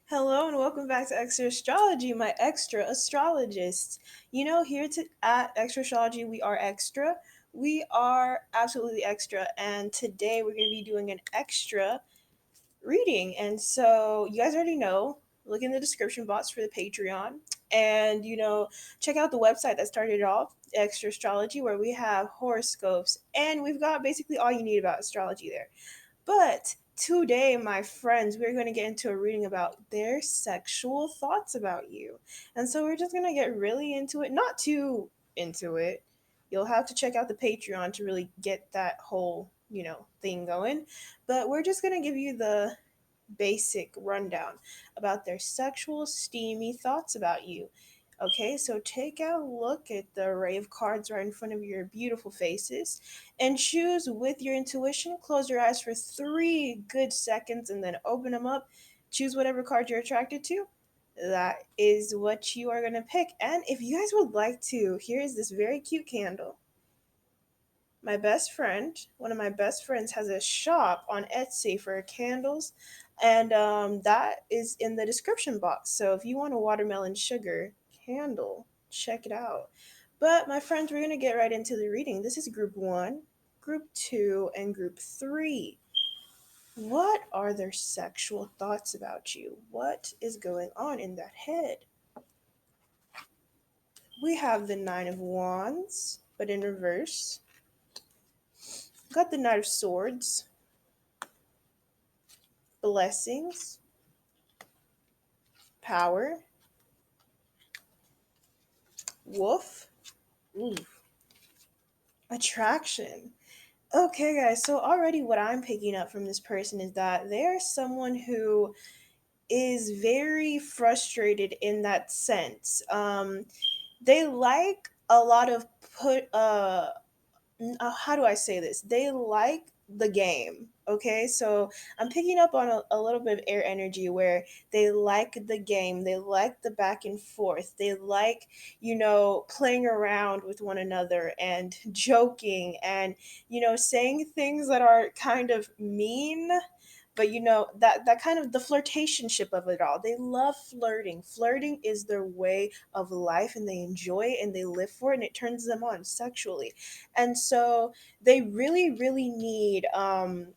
Hello and welcome back to Extra Astrology, my extra astrologists. At Extra Astrology, we are extra. We are absolutely extra, and today we're going to be doing an extra reading. And so, you guys already know, look in the description box for the Patreon, and check out the website that started it off, Extra Astrology, where we have horoscopes, and we've got basically all you need about astrology there. But today, my friends, we're going to get into a reading about their sexual thoughts about you. And so we're just going to get really into it, not too into it. You'll have to check out the Patreon to really get that whole, thing going. But we're just going to give you the basic rundown about their sexual, steamy thoughts about you. Okay, so take a look at the array of cards right in front of your beautiful faces and choose with your intuition. Close your eyes for 3 good seconds and then open them up. Choose whatever card you're attracted to. That is what you are going to pick. And if you guys would like to, here is this very cute candle. My best friend, one of my best friends, has a shop on Etsy for candles, and that is in the description box. So if you want a watermelon sugar candle, check it out. But my friends, we're gonna get right into the reading. This is group one, group two, and group three. What are their sexual thoughts about you? What is going on in that head? We have the Nine of Wands, but in reverse. Got the Knight of Swords, blessings, power, wolf, ooh, attraction. Okay, guys, so already what I'm picking up from this person is that they're someone who is very frustrated in that sense. They like a lot of how do I say this? They like the game. Okay, so I'm picking up on a little bit of air energy where they like the game, they like the back and forth, they like, playing around with one another and joking and, saying things that are kind of mean, but that kind of the flirtationship of it all. They love flirting. Flirting is their way of life, and they enjoy it and they live for it, and it turns them on sexually. And so they really, really need,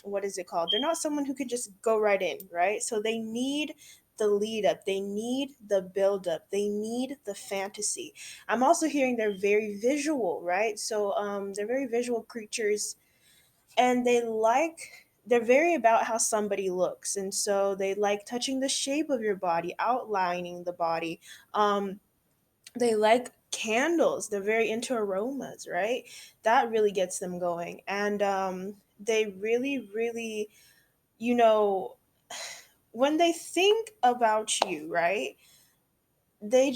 what is it called? They're not someone who could just go right in, right? So they need the lead up, they need the build up, they need the fantasy. I'm also hearing they're very visual, right? So they're very visual creatures, and they're very about how somebody looks, and so they like touching the shape of your body, outlining the body. They like candles, they're very into aromas, right? That really gets them going. And they really, really, you know when they think about you, right, they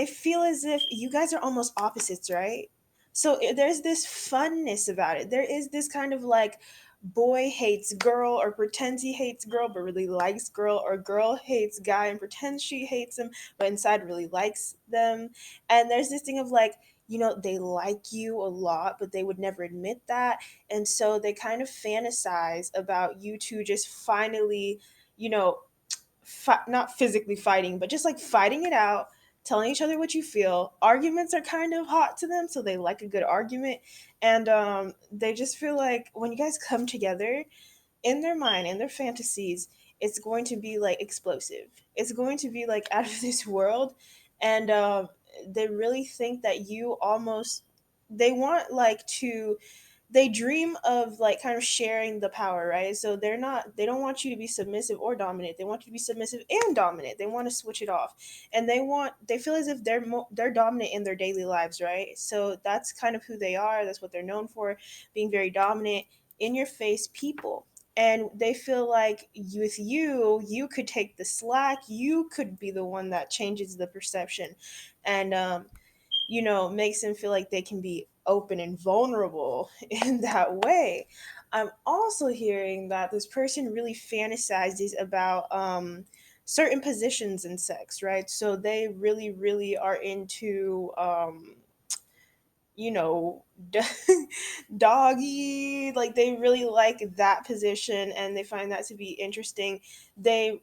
feel as if you guys are almost opposites, right? So there's this funness about it. There is this kind of like boy hates girl or pretends he hates girl but really likes girl, or girl hates guy and pretends she hates him but inside really likes them. And there's this thing of like, they like you a lot but they would never admit that. And so they kind of fantasize about you two just finally, you know not physically fighting, but just like fighting it out, telling each other what you feel. Arguments are kind of hot to them, so they like a good argument. And they just feel like when you guys come together in their mind, in their fantasies, it's going to be like explosive. It's going to be like out of this world. And they really think that you almost, they want like to, they dream of like kind of sharing the power, right? So they don't want you to be submissive or dominant. They want you to be submissive and dominant. They want to switch it off. And they feel as if they're dominant in their daily lives, right? So that's kind of who they are. That's what they're known for, being very dominant, in your face people. And they feel like with you could take the slack. You could be the one that changes the perception. And makes them feel like they can be open and vulnerable in that way. I'm also hearing that this person really fantasizes about certain positions in sex, right? So they really, really are into, you know, doggy, like they really like that position and they find that to be interesting. They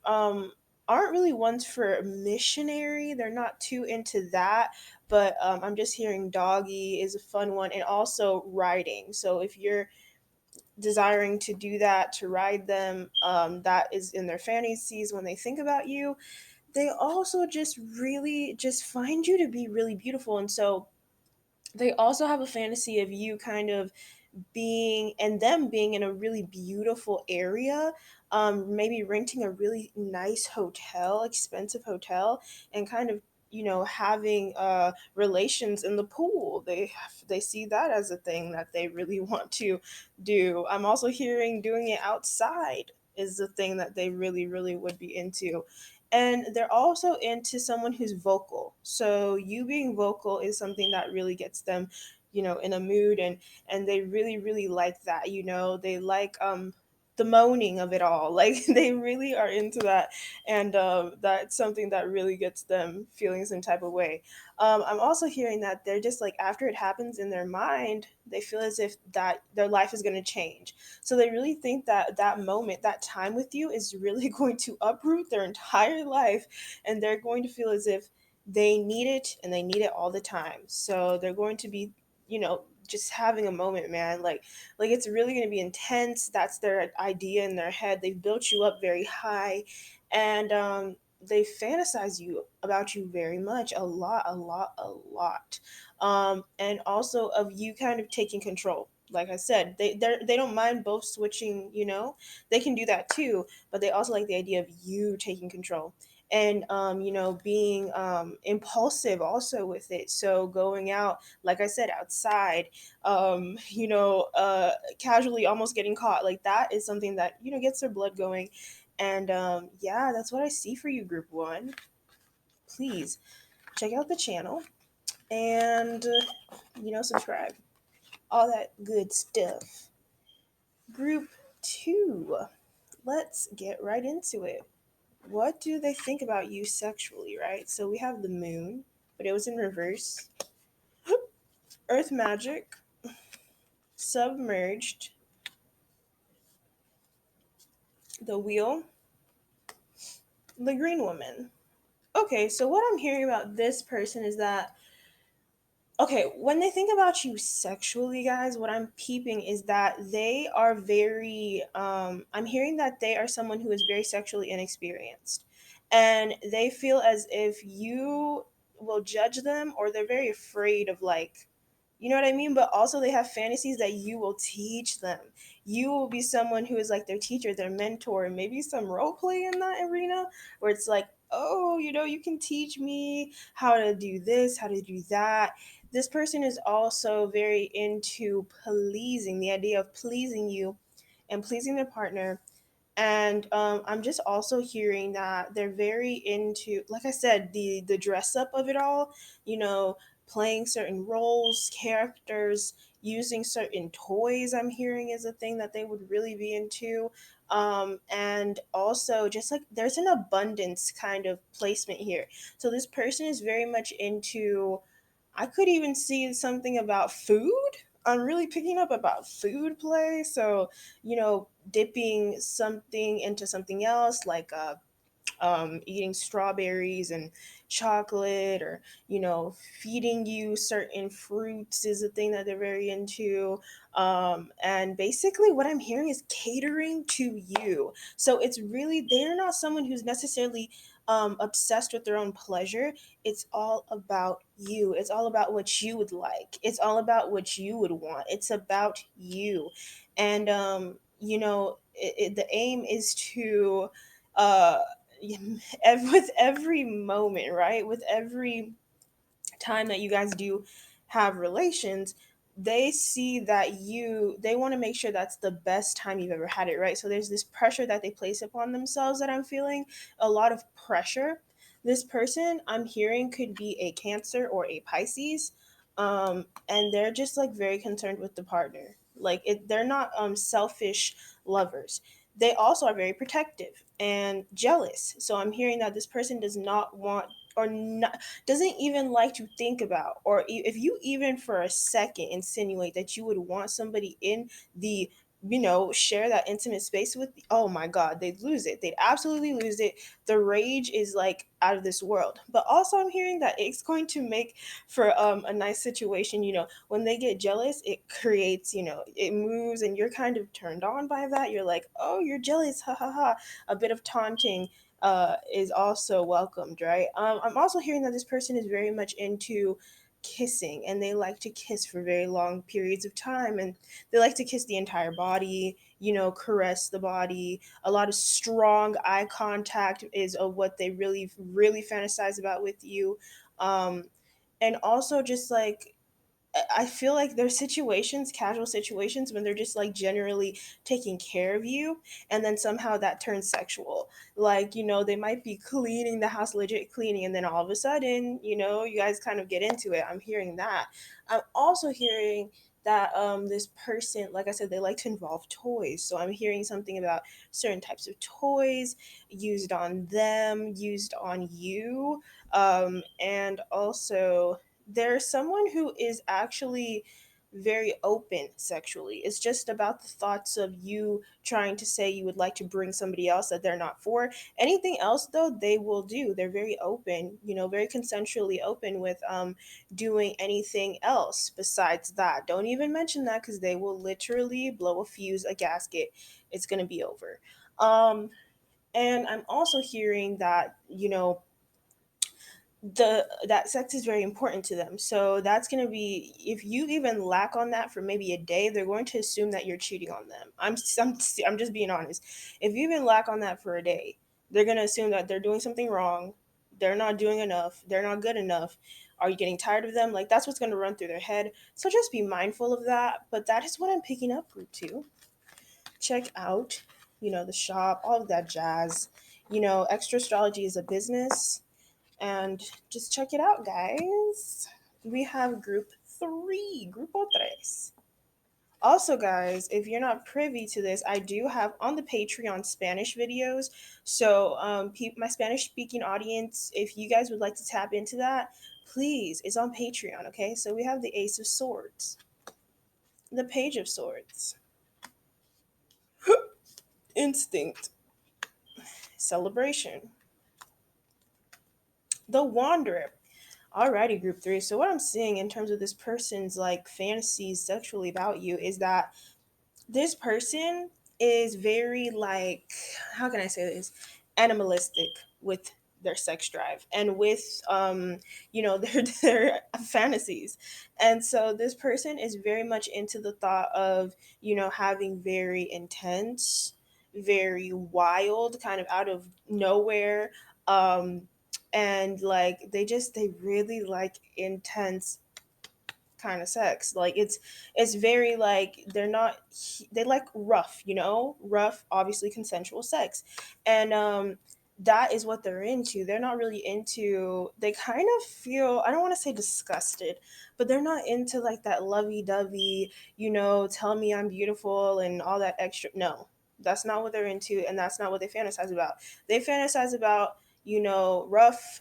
aren't really ones for missionary. They're not too into that, but I'm just hearing doggy is a fun one, and also riding. So if you're desiring to do that, to ride them, that is in their fantasies when they think about you. They also just really just find you to be really beautiful, and so they also have a fantasy of you kind of being and them being in a really beautiful area, maybe renting a really nice hotel, expensive hotel, and kind of, having relations in the pool. They see that as a thing that they really want to do. I'm also hearing doing it outside is the thing that they really really would be into. And they're also into someone who's vocal. So you being vocal is something that really gets them, in a mood, and they really really like that. They like the moaning of it all. Like they really are into that, and that's something that really gets them feeling some type of way. I'm also hearing that they're just like, after it happens in their mind, they feel as if that their life is going to change. So they really think that that moment, that time with you, is really going to uproot their entire life, and they're going to feel as if they need it, and they need it all the time. So they're going to be, just having a moment, man. Like it's really going to be intense. That's their idea in their head. They've built you up very high, and they fantasize you about you very much, a lot, a lot, a lot. And also of you kind of taking control. Like I said, they don't mind both switching. They can do that too, but they also like the idea of you taking control, and being impulsive also with it. So going out, like I said, outside, casually almost getting caught, like that is something that gets their blood going. And yeah, that's what I see for you, Group One. Please check out the channel, and subscribe, all that good stuff. Group Two, let's get right into it. What do they think about you sexually, right? So we have the moon, but it was in reverse. Earth magic, submerged, the wheel, the green woman. Okay, so what I'm hearing about this person is that, okay, when they think about you sexually, guys, what I'm peeping is that they are very, I'm hearing that they are someone who is very sexually inexperienced. And they feel as if you will judge them, or they're very afraid of, like, you know what I mean? But also they have fantasies that you will teach them. You will be someone who is like their teacher, their mentor, and maybe some role play in that arena where it's like, oh, you can teach me how to do this, how to do that. This person is also very into pleasing, the idea of pleasing you and pleasing their partner. And I'm just also hearing that they're very into, like I said, the dress up of it all. Playing certain roles, characters, using certain toys. I'm hearing is a thing that they would really be into. And also, just like there's an abundance kind of placement here. So this person is very much into. I could even see something about food. I'm really picking up about food play. So, dipping something into something else, like eating strawberries and chocolate, or feeding you certain fruits is a thing that they're very into. And basically what I'm hearing is catering to you. So it's really, they're not someone who's necessarily obsessed with their own pleasure. It's all about you. It's all about what you would like. It's all about what you would want. It's about you. And the aim is to uh with every moment, right? With every time that you guys do have relations, they see that they want to make sure that's the best time you've ever had it, right? So there's this pressure that they place upon themselves that I'm feeling, a lot of pressure. This person I'm hearing could be a Cancer or a Pisces, and they're just like very concerned with the partner. Like they're not selfish lovers. They also are very protective and jealous. So I'm hearing that this person does not want, or not, doesn't even like to think about, or if you even for a second insinuate that you would want somebody in the share that intimate space with, oh my god, they'd lose it, they'd absolutely lose it. The rage is like out of this world. But also I'm hearing that it's going to make for a nice situation. When they get jealous, it creates, it moves, and you're kind of turned on by that. You're like, oh, you're jealous, ha ha ha. A bit of taunting is also welcomed, right? I'm also hearing that this person is very much into kissing, and they like to kiss for very long periods of time, and they like to kiss the entire body, caress the body. A lot of strong eye contact is of what they really, really fantasize about with you. Um, and also just like, I feel like there's situations, casual situations, when they're just like generally taking care of you, and then somehow that turns sexual. Like, they might be cleaning the house, legit cleaning, and then all of a sudden, you guys kind of get into it. I'm hearing that. I'm also hearing that this person, like I said, they like to involve toys. So I'm hearing something about certain types of toys used on them, used on you, and also there's someone who is actually very open sexually. It's just about the thoughts of you trying to say you would like to bring somebody else that they're not for. Anything else though, they will do. They're very open, very consensually open with doing anything else besides that. Don't even mention that, because they will literally blow a fuse, a gasket. It's gonna be over. And I'm also hearing that, that sex is very important to them. So that's going to be, if you even lack on that for maybe a day, they're going to assume that you're cheating on them. I'm just being honest. If you even lack on that for a day, they're going to assume that they're doing something wrong. They're not doing enough. They're not good enough. Are you getting tired of them? Like, that's what's going to run through their head. So just be mindful of that. But that is what I'm picking up for too. Check out, the shop, all of that jazz. Extra astrology is a business, and just check it out, guys. We have group three, grupo tres. Also, guys, if you're not privy to this, I do have on the Patreon Spanish videos. So, my Spanish speaking audience, if you guys would like to tap into that, please, it's on Patreon, okay? So, we have the Ace of Swords, the Page of Swords, Instinct, Celebration, the Wanderer. Alrighty, group three. So what I'm seeing in terms of this person's like fantasies sexually about you is that this person is very like, how can I say this, animalistic with their sex drive and with their fantasies. And so this person is very much into the thought of, having very intense, very wild, kind of out of nowhere, um and like they really like intense kind of sex. Like it's very like, they like rough, rough, obviously consensual sex. And that is what they're into. They're not really into, they kind of feel, I don't want to say disgusted, but they're not into like that lovey-dovey, tell me I'm beautiful and all that extra. No, that's not what they're into, and that's not what they fantasize about. They fantasize about, rough,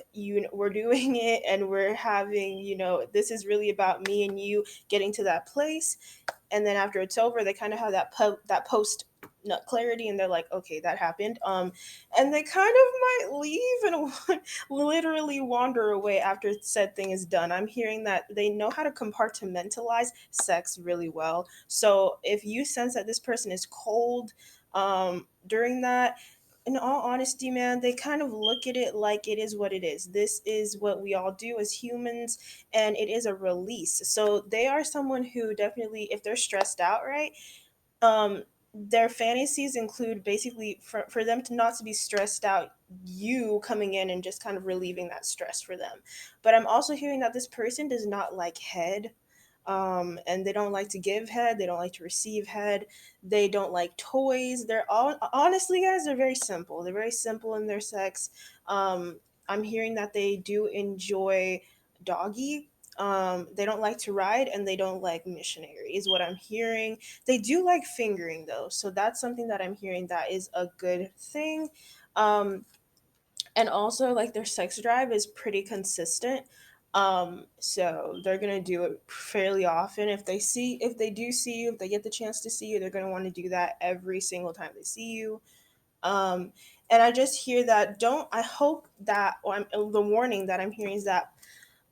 we're doing it, and we're having, this is really about me and you getting to that place. And then after it's over, they kind of have that post nut clarity, and they're like, okay, that happened. And they kind of might leave and literally wander away after said thing is done. I'm hearing that they know how to compartmentalize sex really well. So if you sense that this person is cold during that, in all honesty, man, they kind of look at it like it is what it is. This is what we all do as humans, and it is a release. So they are someone who definitely, if they're stressed out, right? Their fantasies include basically for them to not to be stressed out, you coming in and just kind of relieving that stress for them. But I'm also hearing that this person does not like head, and they don't like to give head, they don't like to receive head, they don't like toys. They're all, honestly, guys, they're very simple, they're very simple in their sex. I'm hearing that they do enjoy doggy. They don't like to ride, and they don't like missionary is what I'm hearing. They do like fingering though, so that's something that I'm hearing that is a good thing. um and also like their sex drive is pretty consistent. So they're gonna do it fairly often. If they do see you, if they get the chance to see you, they're gonna want to do that every single time they see you. um and I just hear that, don't I hope that, or the warning that I'm hearing is that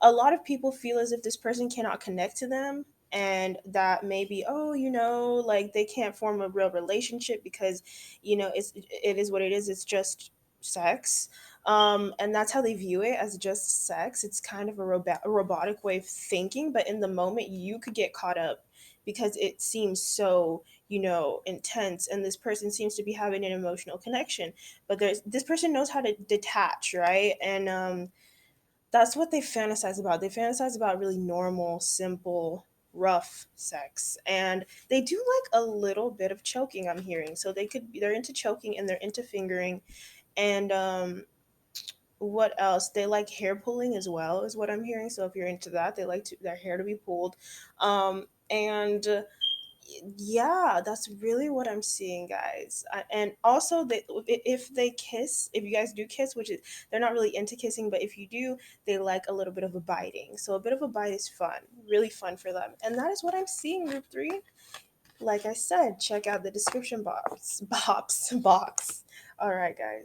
a lot of people feel as if this person cannot connect to them, and that maybe, oh, like they can't form a real relationship because it is what it is, it's just sex. And that's how they view it, as just sex. It's kind of a robotic way of thinking, but in the moment you could get caught up because it seems so intense, and this person seems to be having an emotional connection, but this person knows how to detach, right? And that's what they fantasize about. They fantasize about really normal, simple, rough sex. And they do like a little bit of choking, I'm hearing. So they're into choking and they're into fingering. And what else? They like hair pulling as well, is what I'm hearing. So if you're into that, they like their hair to be pulled. And Yeah, that's really what I'm seeing, guys. And also, if they kiss, if you guys do kiss, which is, they're not really into kissing, but if you do, they like a little bit of a biting. So a bit of a bite is fun, really fun for them. And that is what I'm seeing, group three. Like I said, check out the description box. All right, guys.